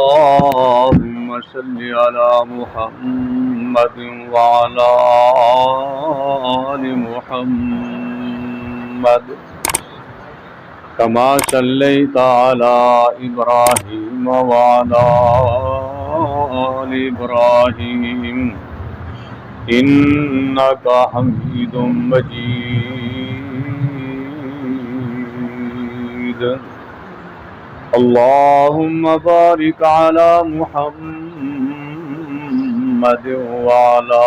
اللهم صل على محمد وعلى آل محمد كما صليت على إبراهيم وعلى آل إبراهيم إنك حميد مجيد. اللهم بارك على محمد وعلى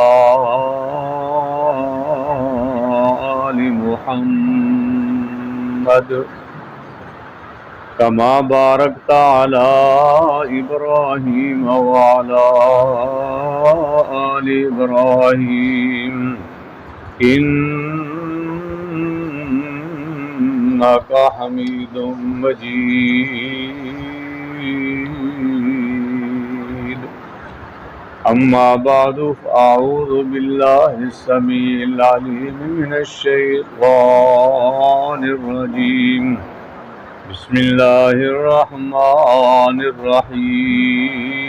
آل محمد كما باركت على إبراهيم وعلى آل إبراهيم إنك حميد مجيد. أما بعد فأعوذ بالله السميع العليم من الشيطان الرجيم. بسم الله الرحمن الرحيم.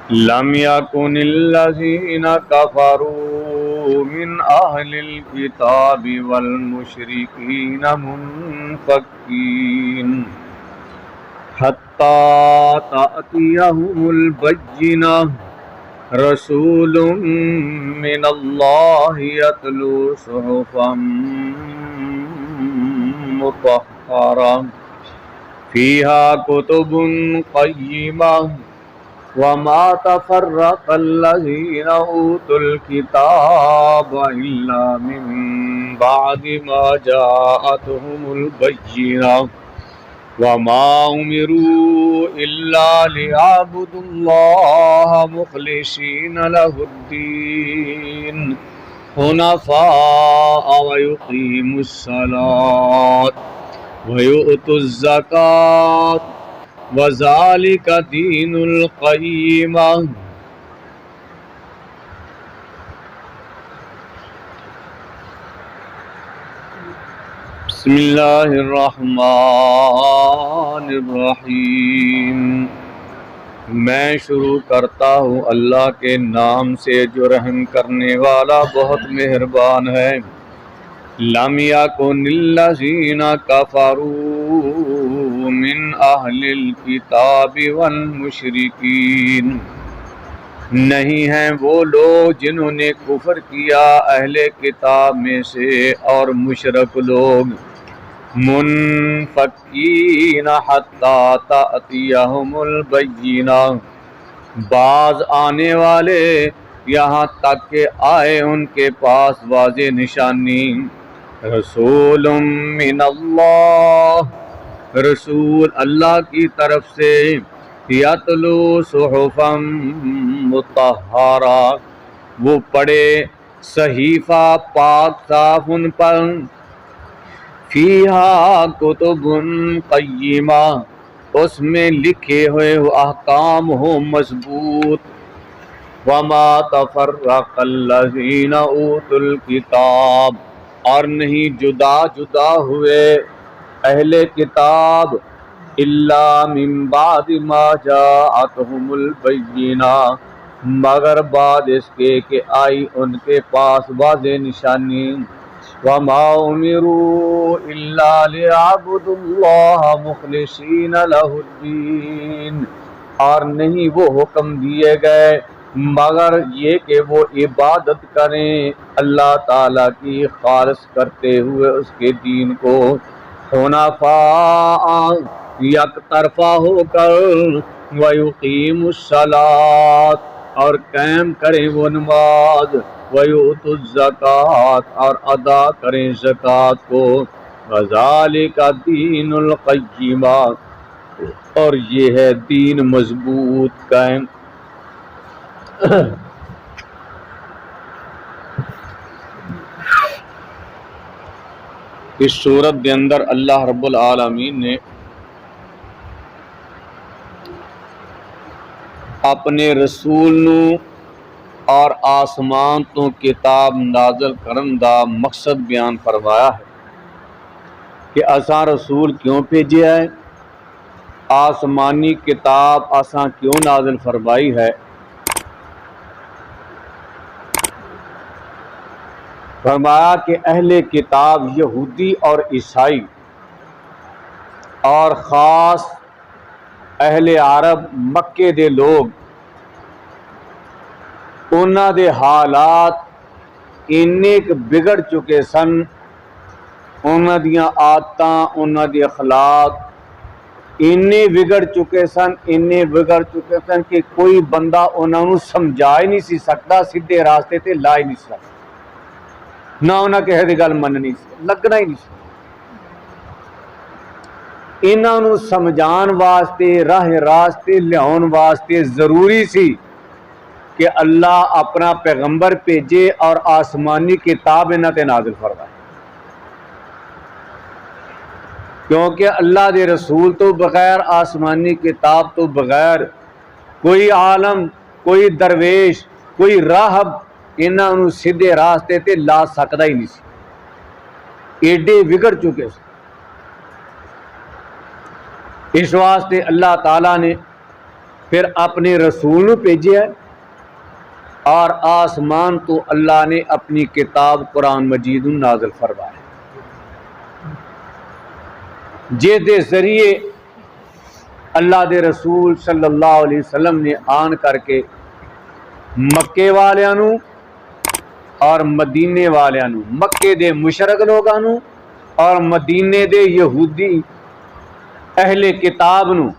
لم يكن الذين كفروا من أهل الكتاب والمشركين منفكين حتى تأتيهم البينة رسول من الله يتلو صحفا مطهرة فيها كتب قيمة وما تفرق الذين أوتوا الكتاب إلا من بعد ما جاءتهم البينة وما أمروا إلا ليعبدوا الله مخلصين له الدين حنفاء ويقيموا الصلاة ويؤتوا الزكاة وذلك دين القيمة. بسم اللہ الرحمن الرحیم. میں شروع کرتا ہوں اللہ کے نام سے جو رحم کرنے والا بہت مہربان ہے. لم یکن الذین کفروا من اہل الکتاب والمشرکین، نہیں ہیں وہ لوگ جنہوں نے کفر کیا اہل کتاب میں سے اور مشرک لوگ، منفکین حتی تأتیہم البینہ، باز آنے والے یہاں تک کہ آئے ان کے پاس واضح نشانی. رسول من اللہ، رسول اللہ کی طرف سے، یتلو صحفا مطہرہ، وہ پڑھے صحیفہ پاک صاف ان پر، فیہا کتب قیمہ، اس میں لکھے ہوئے احکام ہو مضبوط. وما تفرق الذین اوتوا الکتاب، اور نہیں جدا جدا ہوئے اہل کتاب، الا من بعد ما جاءتهم البینہ، مگر بعد اس کے کہ آئی ان کے پاس واضح نشانی. وما امروا الا ليعبدوا الله مخلصین لہ الدین، اور نہیں وہ حکم دیے گئے مگر یہ کہ وہ عبادت کریں اللہ تعالیٰ کی خالص کرتے ہوئے اس کے دین کو، حنفاء یک طرفہ ہو کر، وَيُقِيمُ الصَّلَاةَ اور قائم کریں وہ نماز، وَيُؤْتُوا الزَّكَاةَ اور ادا کریں زکوٰۃ کو، وَذَلِكَ دِينُ الْقَيِّمَةِ اور یہ ہے دین مضبوط قائم. اس سورت کے اندر اللہ رب العالمین نے اپنے رسول نو اور آسمان تو کتاب نازل کرن دا مقصد بیان فرمایا ہے کہ اساں رسول کیوں بھیجیا ہے، آسمانی کتاب اساں کیوں نازل فرمائی ہے۔ فرمایا کہ اہل کتاب یہودی اور عیسائی اور خاص اہل عرب مکے دے لوگ انہاں دے حالات اننے بگڑ چکے سن، انہاں دیاں عادتاں انہاں دی اخلاق اننے بگڑ چکے سن کہ کوئی بندہ انہاں نوں سمجھا ہی نہیں سی سکتا، سیدھے راستے تے لا ہی نہیں سکتا، نہ انہاں کہے دی گل مننی سی، لگنا ہی نہیں سی۔ انہاں نوں سمجھان واسطے راہ راستے لیاؤن واسطے ضروری سی کہ اللہ اپنا پیغمبر بھیجے اور آسمانی کتاب انہاں تے نازل فرمائے، کیونکہ اللہ دے رسول تو بغیر، آسمانی کتاب تو بغیر کوئی عالم، کوئی درویش، کوئی راہب انہاں نوں سیدھے راستے تے لا سکدا ہی نہیں سی، ایڈے بگڑ چکے سے۔ اس واسطے اللہ تعالیٰ نے پھر اپنے رسول نوں بھیجیا ہے اور آسمان تو اللہ نے اپنی کتاب قرآن مجید نازل فرمایا جس دے ذریعے اللہ دے رسول صلی اللہ علیہ وسلم نے آن کر کے مکے والیاں نوں اور مدینے والیاں نوں، مکے دے مشرک لوگاں نوں اور مدینے دے یہودی اہل کتاب نوں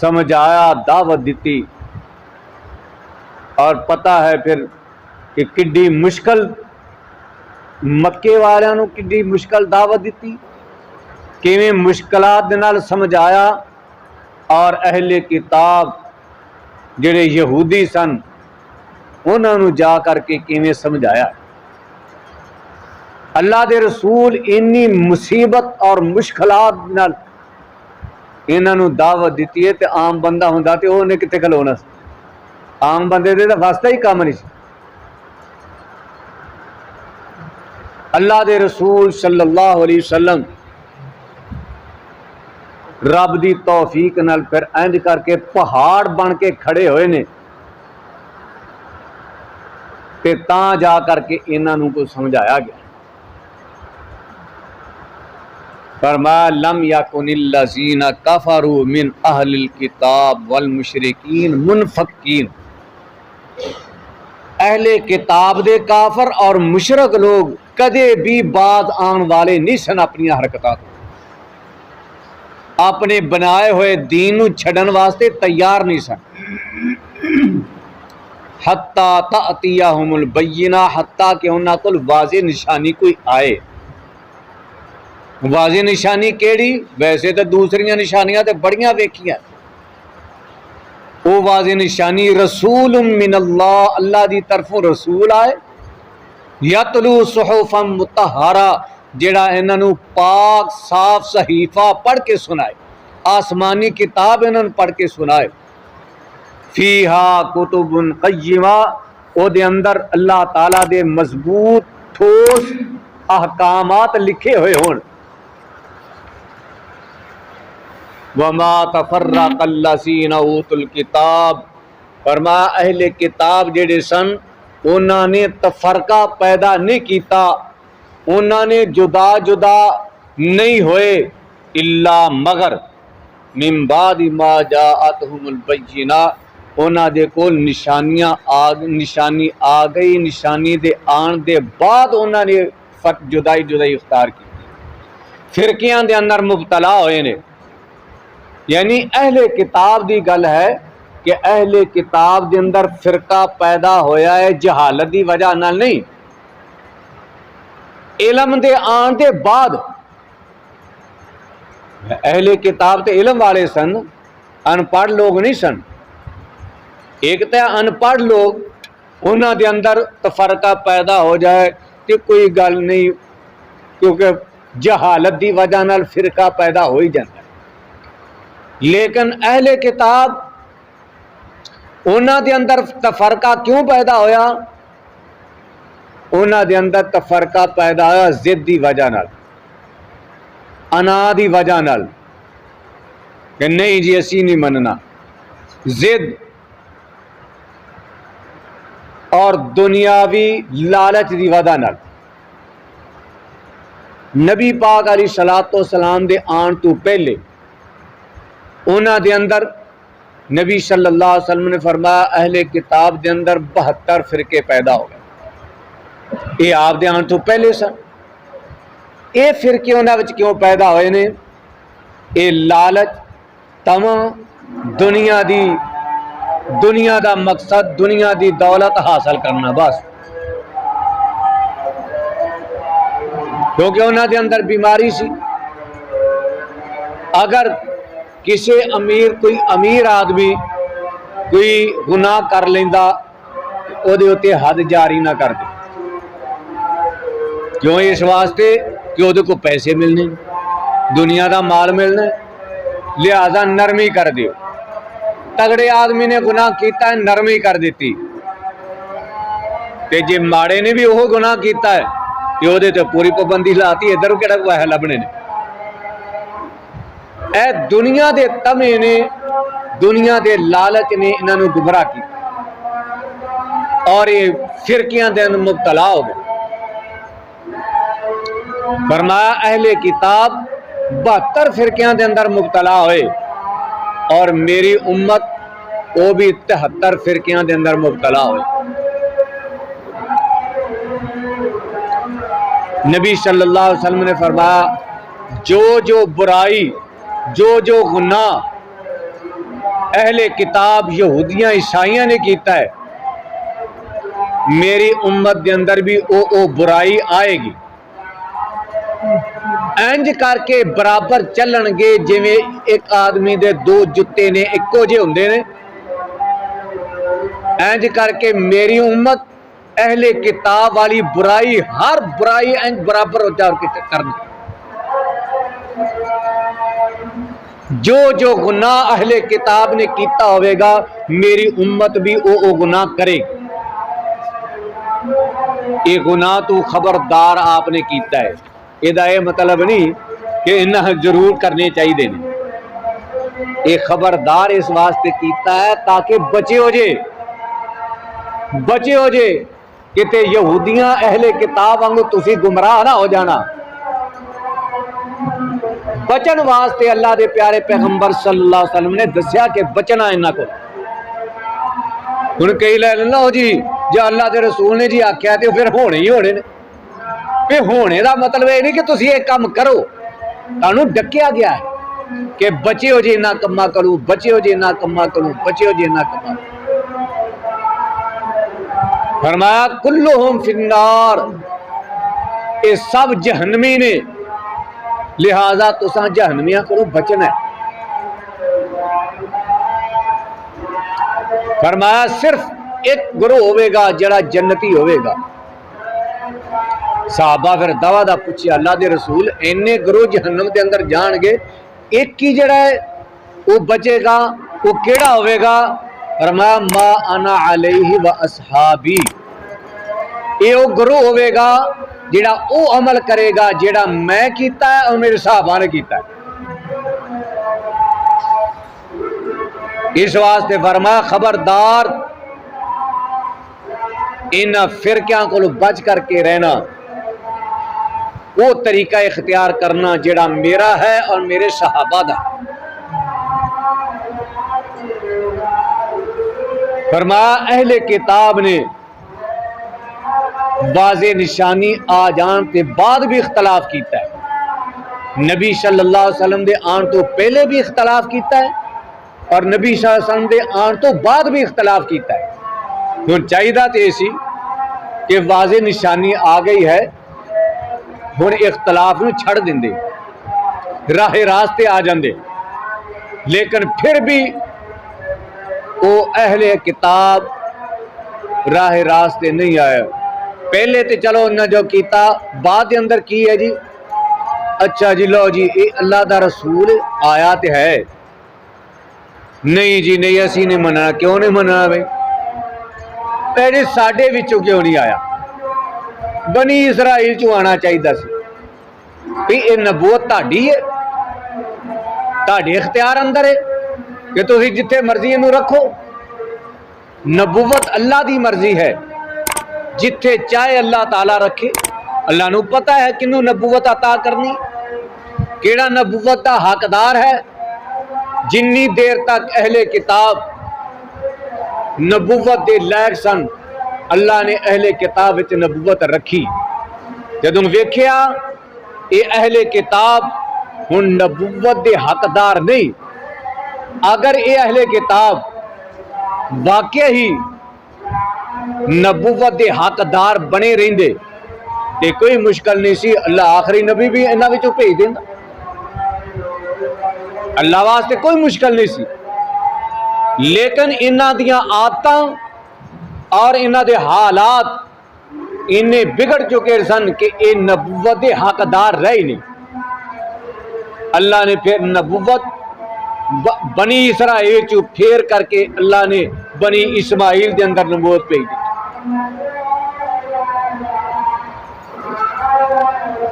سمجھایا، دعوت دیتی، اور پتہ ہے پھر کہ کڈی مشکل مکے والیاں نوں کڈی مشکل دعوت دیتی، کیویں مشکلات دے نال سمجھایا، اور اہل کتاب جڑے یہودی سن انہاں نوں جا کر کے کیویں سمجھایا۔ اللہ دے رسول انی مصیبت اور مشکلات نال انہاں نوں دعوت دیتی ہے تے عام بندہ ہوندا تے اونے کتے کھلونا سی، عام بندے دے واسطے ہی کام نہیں سی۔ اللہ دے رسول صلی اللہ علیہ وسلم رب دی توفیق نال پھر انج کر کے پہاڑ بن کے کھڑے ہوئے نے تے تاں جا کر کے انہاں نوں کو سمجھایا گیا۔ فرمایا لم یکن الذین کفروا من اہل الکتاب والمشرکین منفکین، اہل کتاب دے کافر اور مشرک لوگ کدے بھی بعد آن والے نہیں سن، اپنی حرکتات اپنے بنائے ہوئے دین نو چھڈن واسطے تیار نہیں سن، حتی تأتیہم البینہ، حتی کہ انہاں کول واضح نشانی کوئی آئے۔ واضح نشانی کیڑی؟ ویسے تو دوسریاں نشانیاں تے بڑیاں ویکھیاں، وہ واضح نشانی رسول من اللہ، اللہ دی طرفوں رسول آئے، یتلو صحفا مطہرہ، جڑا انہاں نوں پاک صاف صحیفہ پڑھ کے سنائے، آسمانی کتاب انہاں نوں پڑھ کے سنائے، فیہا کتب قیمہ، او دے اندر اللہ تعالیٰ دے مضبوط ٹھوس احکامات لکھے ہوئے ہون۔ وما تفرق الذین اوتوا الکتاب، فرمایا اہل کتاب جڑے سن انہاں نے تفرقہ پیدا نہیں کیتا، انہاں نے جدا جدا نہیں ہوئے، الا مگر من بعد ما جاءتہم البینہ، انہاں دے کول نشانی آ گئی، نشانی دے آن دے بعد انہاں نے جدائی اختیار کی، فرقیاں دے اندر مبتلا ہوئے نے۔ یعنی اہل کتاب دی گل ہے کہ اہل کتاب دے اندر فرقہ پیدا ہویا ہے جہالت دی وجہ نال نہیں، علم دے آن دے بعد۔ اہل کتاب تے علم والے سن، ان پڑھ لوگ نہیں سن۔ ایک تے ان پڑھ لوگ، انہاں دے اندر تفرقہ پیدا ہو جائے کہ کوئی گل نہیں، کیونکہ جہالت دی وجہ نال فرقہ پیدا ہو ہی جاتا ہے۔ لیکن اہل کتاب انہاں دے اندر تفرقہ کیوں پیدا ہویا؟ انہاں دے اندر تفرقہ پیدا ہویا ضد دی وجہ نال، انا دی وجہ نال کہ نہیں جی اسی نہیں مننا، ضد اور دنیاوی لالچ دی وجہ نال۔ نبی پاک علیہ الصلوۃ والسلام دے آن تو پہلے انہاں دے اندر نبی صلی اللہ علیہ وسلم نے فرمایا اہل کتاب دے اندر 72 فرقے پیدا ہو گئے۔ یہ آپ دے آن تو پہلے سن۔ یہ فرقے انہاں وچ کیوں پیدا ہوئے نے؟ یہ لالچ، تما، دنیا دا مقصد، دنیا دی دولت حاصل کرنا بس۔ کیونکہ انہاں دے اندر بیماری سی۔ اگر کسی کوئی امیر آدمی کوئی گناہ کر لیندا او دے اتے حد جاری نہ کر دے، کیوں؟ اس واسطے کہ او دے کو پیسے ملنے، دنیا دا مال ملنا، لہذا نرمی کر دیو۔ تگڑے آدمی نے گناہ کیتا ہے، نرمی کر دیتی، تے جے ماڑے نے بھی وہ گناہ کیتا ہے کہ وہ تے پوری پابندی لاتی، ادھر کہڑا کوئی ہے لبنے نے۔ اے دنیا دے تمے نے، دنیا دے لالچ نے انہاں نوں گمراہ کیتا اور یہ فرقیاں دے اندر مبتلا ہو گئے۔ فرمایا اہل کتاب 72 فرقیاں دے اندر مبتلا ہوئے اور میری امت وہ بھی 73 فرقیاں دے اندر مبتلا ہوئے۔ نبی صلی اللہ علیہ وسلم نے فرمایا جو برائی، جو گناہ اہل کتاب یہودیاں عیسائیاں نے کیتا ہے، میری امت دے اندر بھی او برائی آئے گی۔ انج کر کے برابر چلن گے جویں ایک آدمی دے 2 جتے نے ایکو جے ہوندے نے، انج کر کے میری امت اہل کتاب والی برائی، ہر برائی انج برابر ہو جا کے کرنا۔ جو گناہ اہل کتاب نے کیتا ہوئے گا میری امت بھی او گناہ کرے گی۔ یہ گناہ تو خبردار آپ نے کیتا ہے، یہ مطلب نہیں کہ انہاں ضرور کرنے چاہیے دینے۔ یہ خبردار اس واسطے کیتا ہے تاکہ بچے ہو جے کہ یہودیاں اہل کتاب وانگو تسی گمراہ نہ ہو جانا۔ بچن واسطے اللہ دے پیارے پیغمبر صلی اللہ علیہ وسلم نے دسیا کہ بچنا انہاں کو۔ ہن کئی لے لینا ہو جی اللہ دے رسول نے جی آکھیا تے پھر ہونے ہی ہونے نے۔ پھر ہونے دا مطلب یہ نہیں کہ تسی ایک کام کرو، تانوں ڈکیا گیا ہے کہ بچے ہو جی نہ کما کروں، بچے ہو جی نہ کما کروں، بچے ہو جی نہ کما کروں۔ فرمایا کلہم فی النار، یہ سب جہنمی نے، لہذا تساں جہنمیاں کو بچنا ہے۔ فرمایا صرف ایک گروہ ہوئے گا جڑا جنتی ہوئے گا۔ صحابہ پھر دا پوچھیا اللہ دے رسول اینے گروہ جہنم دے اندر جان گے، ایک کی جڑا ہے وہ بچے گا، وہ کیڑا ہوئے گا؟ فرمایا ما انا علیہ و اصحابی، یہ وہ گروہ ہوئے گا جڑا او عمل کرے گا جڑا میں کیتا ہے اور میرے صحابہ نے کیتا ہے۔ اس واسطے فرمایا خبردار ان فرقیاں کو بچ کر کے رہنا، وہ طریقہ اختیار کرنا جڑا میرا ہے اور میرے صحابہ دا۔ فرمایا اہل کتاب نے واضح نشانی آ جان کے بعد بھی اختلاف کیتا ہے، نبی صلی اللہ علیہ وسلم دے آن تو پہلے بھی اختلاف کیتا ہے اور نبی صلی اللہ علیہ وسلم دے آن تو بعد بھی اختلاف کیتا ہے۔ ہن چاہیے تو ایسی کہ واضح نشانی آ گئی ہے، ہن اختلاف نو چھڑ دیندے، راہ راستے آ جاندے، لیکن پھر بھی وہ اہل کتاب راہ راستے نہیں آئے۔ پہلے تے چلو انہاں جو کیتا، بعد دے اندر کی ہے جی اچھا جی لو جی اے اللہ دا رسول آیا تے ہے، نہیں جی نہیں اسی نہیں مننا. کیوں نہیں مننا بھائی؟ پہلے ساڈے وچوں کیوں نہیں آیا؟ بنی اسرائیل چوں آنا چاہیے سی بھی یہ نبوت تہاڈی ہے، تہاڈے اختیار اندر ہے کہ تسی جتھے مرضی اینوں رکھو. نبوت اللہ دی مرضی ہے، جتھے چاہے اللہ تعالیٰ رکھے. اللہ نو پتہ ہے کنوں نبوت عطا کرنی، کیڑا نبوت دا حقدار ہے. جنی دیر تک اہل کتاب نبوت دے لائق سن، اللہ نے اہل کتاب وچ نبوت رکھی. جدوں ویکھیا اے اہل کتاب ہن نبوت دے حقدار نہیں، اگر اے اہل کتاب واقع ہی نبوت دے حقدار بنے رہندے تے کوئی مشکل نہیں سی، اللہ آخری نبی بھی انہاں وچوں بھیج دیندا. اللہ واسطے کوئی مشکل نہیں سی. لیکن انہاں دیاں عادتاں اور انہاں دے حالات انہیں بگڑ چکے سن کہ اے نبوت دے حقدار رہے نہیں. اللہ نے پھر نبوت بنی اسرائیل چوں پھیر کر کے اللہ نے بنی اسماعیل دے اندر نبوت بھیج دی.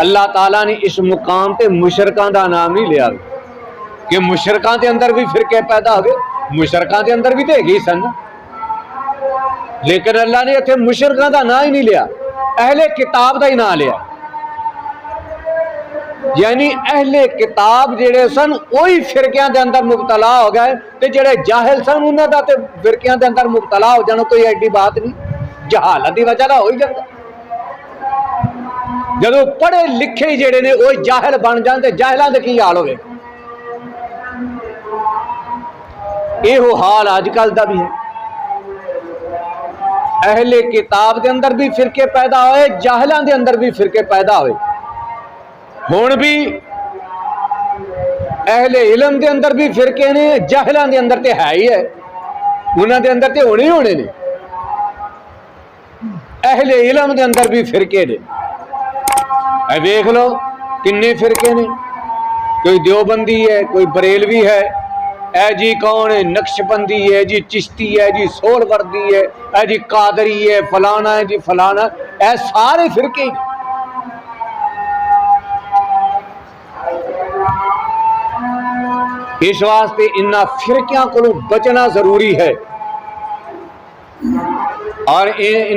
اللہ تعالیٰ نے اس مقام تے مشرکاں دا نام نہیں لیا کہ مشرکاں دے اندر بھی فرقے پیدا ہو گئے. مشرکاں دے اندر بھی تے گئی سن، لیکن اللہ نے اتنے مشرکاں دا نام ہی نہیں لیا، اہل کتاب دا ہی نام لیا. یعنی اہل کتاب جڑے سن وہی فرقیاں دے اندر مبتلا ہو گئے تے جڑے جاہل سن انہاں دا تے فرقیاں دے اندر مبتلا ہو جانا کوئی ایڈی بات نہیں، جہالت دی وجہ دا ہو ہی جاتا. جدوں پڑھے لکھے جڑے نے وہی جاہل بن جان تے جاہلاں دے کی حال ہوئے. یہ حال آج کل دا بھی ہے. اہل کتاب دے اندر بھی فرقے پیدا ہوئے، جاہلاں دے اندر بھی فرقے پیدا ہوئے. ہون بھی اہل علم دے اندر بھی فرقے نے، جاہلاں دے اندر تے ہے ہی ہے، انہاں دے اندر تے ہونے ہی ہونے نے. اہل علم دے اندر بھی فرقے نے. اے دیکھ لو کنے فرقے نے، کوئی دیوبندی ہے، کوئی بریلوی ہے، اے جی کون ہے نقش بندی ہے جی، چشتی ہے جی، سول وردی ہے، اے جی قادری ہے، فلانا ہے جی فلانا، اے سارے فرقے. اس واسطے انہاں فرقیاں کو بچنا ضروری ہے. اور یہ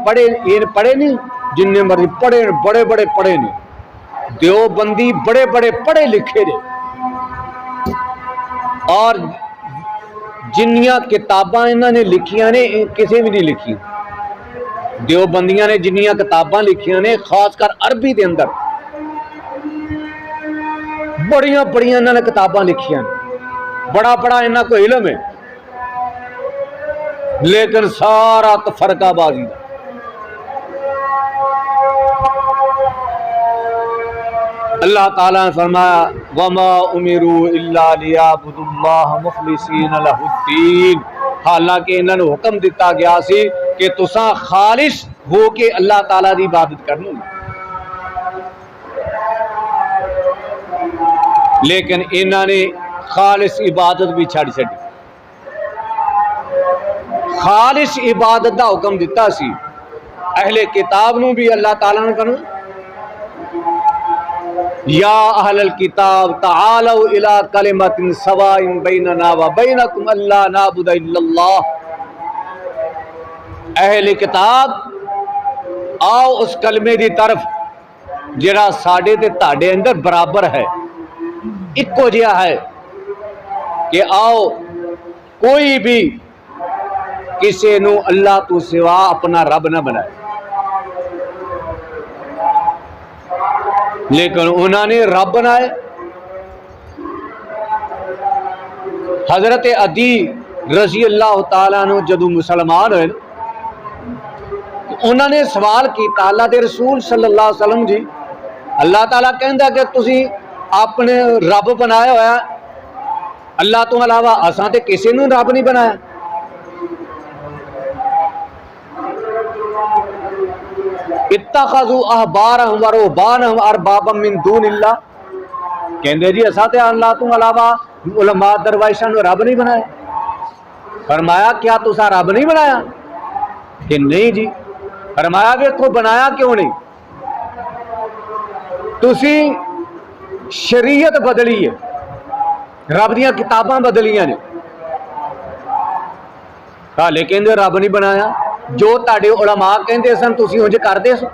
پڑھے نہیں جن مرضی پڑھے، بڑے بڑے پڑھے نے، دیوبندی بڑے بڑے پڑھے لکھے نے، اور جنیاں کتاباں انہوں نے لکھیاں نے کسی بھی نہیں لکھی. دیوبندیاں نے جنیاں کتاباں لکھیاں نے خاص کر عربی دے اندر بڑیاں بڑیاں انہوں نے کتاباں لکھیاں نے، بڑا بڑا انہاں کو علم ہے، لیکن سارا تفرقہ بازی دا. اللہ تعالیٰ نے فرمایا وَمَا أُمِرُوا إِلَّا لِيَعْبُدُوا اللَّهَ مُخْلِصِينَ لَهُ الدِّينَ. حالانکہ انہوں نے حکم دیتا گیا سی کہ تساں خالص ہو کے اللہ تعالیٰ دی عبادت کرنی، لیکن انہوں نے خالص عبادت بھی چھڑ چھڑی. خالص عبادت دا حکم دیتا سی. اہل کتاب نو بھی اللہ تعالیٰ نے کہنا یا اہل الکتاب تعالوا الی کلمۃ سواء بیننا وبینکم الا نعبد الا اللہ. اہل کتاب آؤ اس کلمے دی طرف جڑا ساڈے تے تہاڈے اندر برابر ہے، اکو جہا ہے، کہ آؤ کوئی بھی کسی نو اللہ تو سوا اپنا رب نہ بنائے. لیکن انہوں نے رب بنائے. حضرت عدی رضی اللہ تعالیٰ عنہ جدو مسلمان ہوئے انہوں نے سوال کیتا اللہ دے رسول صلی اللہ علیہ وسلم جی، اللہ تعالیٰ کہندا کہ تسی اپنے رب بنایا ہوا، اللہ تو علاوہ اساں تے کسی نو رب نہیں بنایا. اتخذوا احبارهم ورهبانهم اربابا من دون اللہ. کہندے جی اساں تے اللہ تو علاوہ علماء درویشاں نو رب نہیں بنایا؟ فرمایا کیا تسا رب نہیں بنایا؟ کہ نہیں جی۔ فرمایا ویکھو بنایا کیوں نہیں؟ تسی شریعت بدلی ہے، رب دیاں کتاباں بدلیاں نے، حالے کہندے رب نہیں بنایا۔ جو تاڑے علماء کہندے سن تسی انج کردے سو،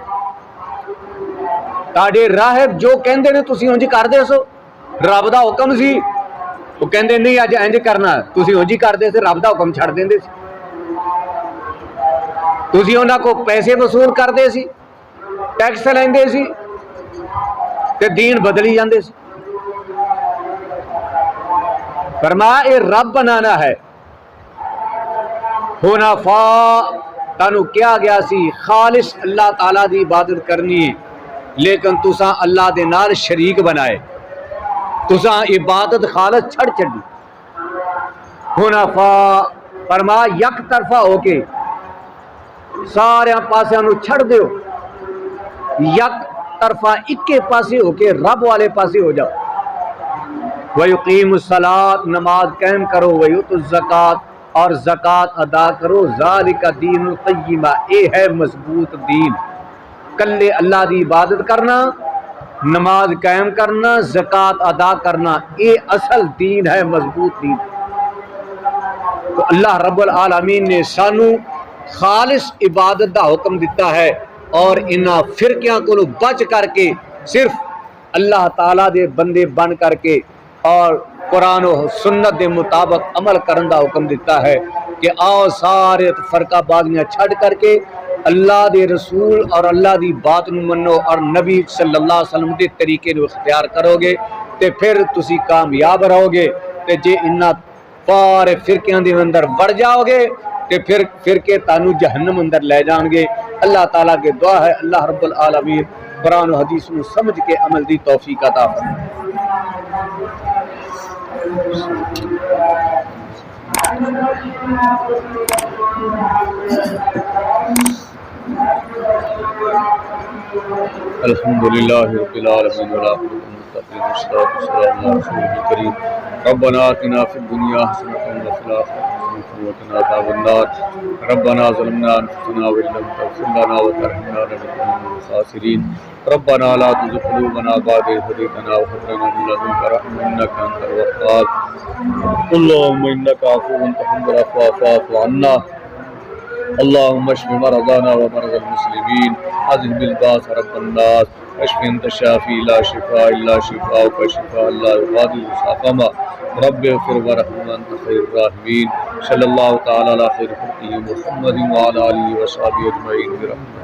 تاڑے راہب جو کہندے نے تسی انج کردے سو، رب دا حکم سی وہ کہندے نہیں اج انج کرنا، تسی انج کردے سے، رب دا حکم چھڑ دیندے سی۔ تسی انہاں کو پیسے وصول کردے سی، ٹیکس لیندے سی تے دین بدلی جاندے سی۔ فرمایا اے رب بنانا ہے، حنفاء تانوں کیا گیا سی خالص اللہ تعالیٰ دی عبادت کرنی ہے، لیکن تساں اللہ دے نال شریک بنائے، تساں عبادت خالص چھڑ چھڑی۔ حنفاء فرمایا یک طرفہ ہو کے سارے پاسے نو چھڑ دیو، یک طرفہ اکے پاسے ہو کے رب والے پاسے ہو جاؤ۔ وَيُقِيمُ الصَّلَاةَ نماز قائم کرو، وَيُؤْتُ الزَّكَاةَ اور زکوٰۃ ادا کرو، ذَلِكَ دین القیمہ اے ہے مضبوط دین۔ کلے اللہ دی عبادت کرنا، نماز قائم کرنا، زکوٰۃ ادا کرنا، اے اصل دین ہے، مضبوط دین۔ تو اللہ رب العالمین نے سانو خالص عبادت دا حکم دیتا ہے، اور انہاں فرقیاں کو بچ کر کے صرف اللہ تعالیٰ دے بندے بن کر کے اور قرآن و سنت دے مطابق عمل کرن دا حکم دیتا ہے کہ آؤ سارے فرقہ بازیاں چھڑ کر کے اللہ دے رسول اور اللہ دی بات نو منو اور نبی صلی اللہ علیہ وسلم دے طریقے نو اختیار کرو گے تے پھر تسی کامیاب رہو گے۔ تے جے انہاں پارے فرقیاں دے اندر بڑھ جاؤ گے تے پھر فرقے تانوں جہنم اندر لے جان گے۔ اللہ تعالیٰ کے دعا ہے اللہ رب العالمین قرآن و حدیث نو سمجھ کے عمل دی توفیق عطا فرمائے۔ الحمدللہ رب العالمین والعاقبۃ للمتقین والصلاۃ والسلام علی رسولہ الکریم ربنا آتنا فی الدنیا حسنۃ وفی الآخرۃ حسنۃ وقنا عذاب النار ربنا ظلمنا انفسنا وان لم تغفر لنا وترحمنا لنکونن من الخاسرین ربنا لا تزغ قلوبنا بعد إذ هديتنا وهب لنا من لدنك رحمة إنك أنت الوهاب اللهم إنك عفو تحب العفو فاعف عنا اللهم اشف مرضانا ومرضى المسلمين اذهب الباس رب الناس اشف انت الشافي لا شفاء الا شفاءك شفاء لا يغادر سقما رب اغفر وارحم انت خير الراحمين صلى الله تعالى على خير خلقه محمد وعلى اله وصحبه اجمعين برحمتك